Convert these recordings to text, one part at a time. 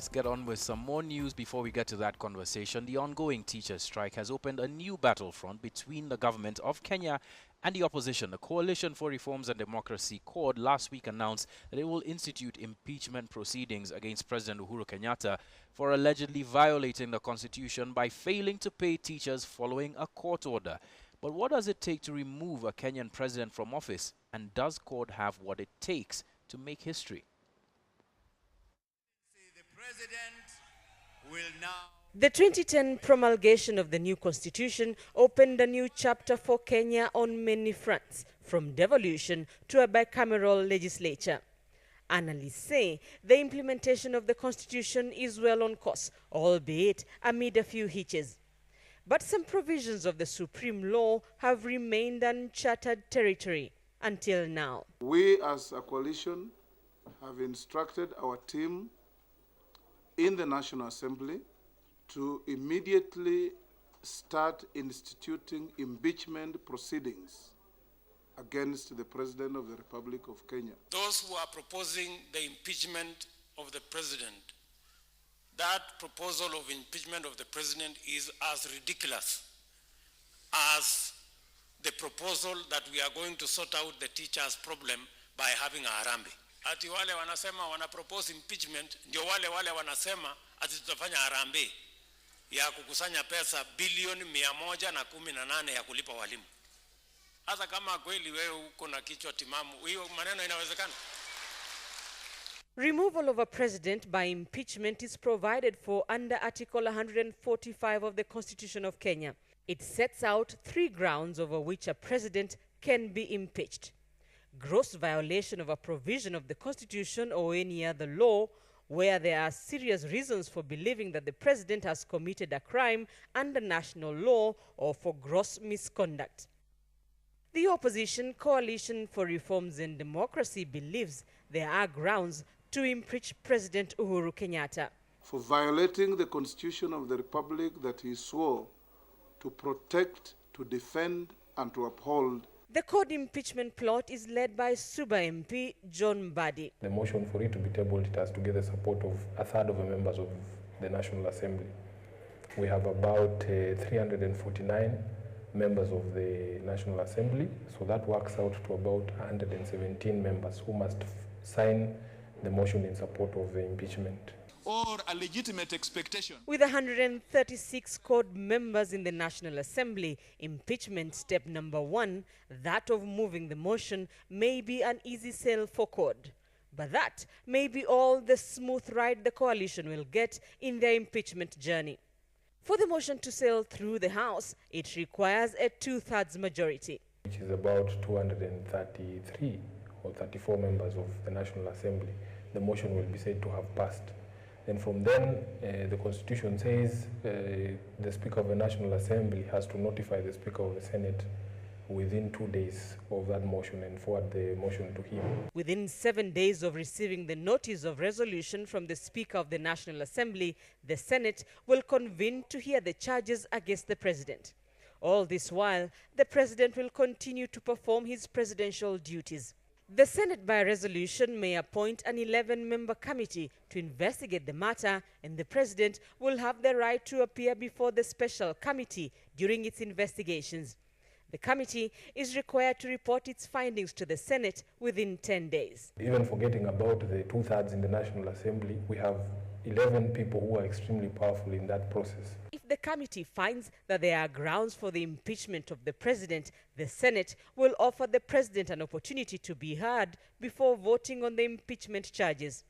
let's get on with some more news before we get to that conversation. The ongoing teachers' strike has opened a new battlefront between the government of Kenya and the opposition. The Coalition for Reforms and Democracy, CORD, last week announced that it will institute impeachment proceedings against President Uhuru Kenyatta for allegedly violating the Constitution by failing to pay teachers following a court order. But what does it take to remove a Kenyan president from office? And does CORD have what it takes to make history? The 2010 promulgation of the new constitution opened a new chapter for Kenya on many fronts, from devolution to a bicameral legislature. Analysts say the implementation of the constitution is well on course, albeit amid a few hitches. But some provisions of the supreme law have remained uncharted territory until now. We as a coalition have instructed our team in the National Assembly to immediately start instituting impeachment proceedings against the President of the Republic of Kenya. Those who are proposing the impeachment of the President, that proposal of impeachment of the President is as ridiculous as the proposal that we are going to sort out the teachers' problem by having a harambe. Ati wale wanasema wana propose impeachment, ndio wale wanasema ati tutafanya harambe ya kukusanya pesa bilioni 118 ya kulipa walimu. Hata kama kweli wewe uko na kichwa timamu, hiyo maneno inawezekana? Removal of a president by impeachment is provided for under Article 145 of the Constitution of Kenya. It sets out 3 grounds over which a president can be impeached: gross violation of a provision of the Constitution or any other law, where there are serious reasons for believing that the president has committed a crime under national law, or for gross misconduct. The opposition Coalition for Reforms and Democracy believes there are grounds to impeach President Uhuru Kenyatta for violating the Constitution of the Republic that he swore to protect, to defend, and to uphold. The CORD impeachment plot is led by Suba MP John Mbadi. The motion for it to be tabled, it has to get the support of a third of the members of the National Assembly. We have about 349 members of the National Assembly, so that works out to about 117 members who must sign the motion in support of the impeachment. Or a legitimate expectation. With 136 CORD members in the National Assembly, impeachment step number 1, that of moving the motion, may be an easy sell for CORD. But that may be all the smooth ride the coalition will get in their impeachment journey. For the motion to sail through the House, it requires a 2/3 majority, which is about 233 or 34 members of the National Assembly. The motion will be said to have passed. And from then, the Constitution says the Speaker of the National Assembly has to notify the Speaker of the Senate within 2 days of that motion and forward the motion to him. Within 7 days of receiving the notice of resolution from the Speaker of the National Assembly, the Senate will convene to hear the charges against the President. All this while, the President will continue to perform his presidential duties. The Senate, by resolution, may appoint an 11-member committee to investigate the matter, and the President will have the right to appear before the special committee during its investigations. The committee is required to report its findings to the Senate within 10 days. Even forgetting about the 2/3 in the National Assembly, we have 11 people who are extremely powerful in that process. If the committee finds that there are grounds for the impeachment of the President, the Senate will offer the President an opportunity to be heard before voting on the impeachment charges.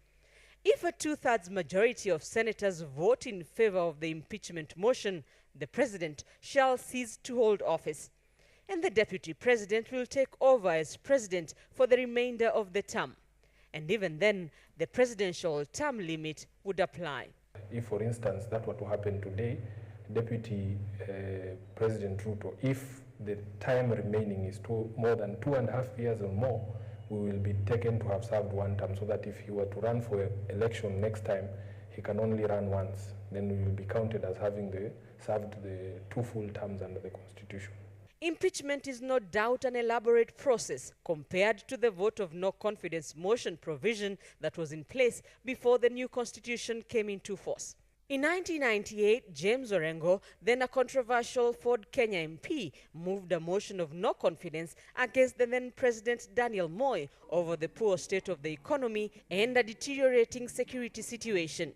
If a 2/3 majority of senators vote in favor of the impeachment motion, the President shall cease to hold office, and the Deputy President will take over as President for the remainder of the term. And even then, the presidential term limit would apply. If, for instance, that were to happen today, Deputy President Ruto, if the time remaining is more than 2.5 years or more, we will be taken to have served 1 term, so that if he were to run for election next time, he can only run once. Then we will be counted as having served the 2 full terms under the Constitution. Impeachment is no doubt an elaborate process compared to the vote of no confidence motion provision that was in place before the new constitution came into force. In 1998, James Orengo, then a controversial Ford Kenya MP, moved a motion of no confidence against the then President Daniel Moi over the poor state of the economy and a deteriorating security situation.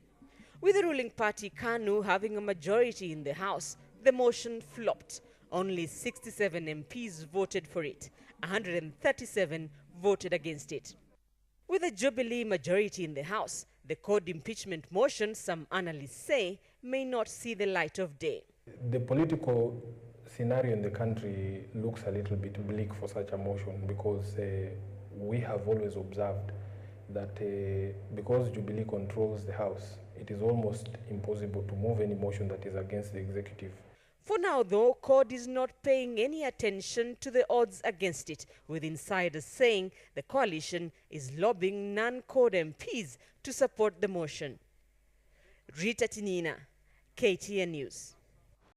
With the ruling party KANU having a majority in the House, the motion flopped. Only 67 MPs voted for it. 137 voted against it. With a Jubilee majority in the House, the code impeachment motion, some analysts say, may not see the light of day. The political scenario in the country looks a little bit bleak for such a motion because we have always observed that because Jubilee controls the House, it is almost impossible to move any motion that is against the executive. For now, though, CORD is not paying any attention to the odds against it, with insiders saying the coalition is lobbying non-CORD MPs to support the motion. Rita Tinina, KTN News.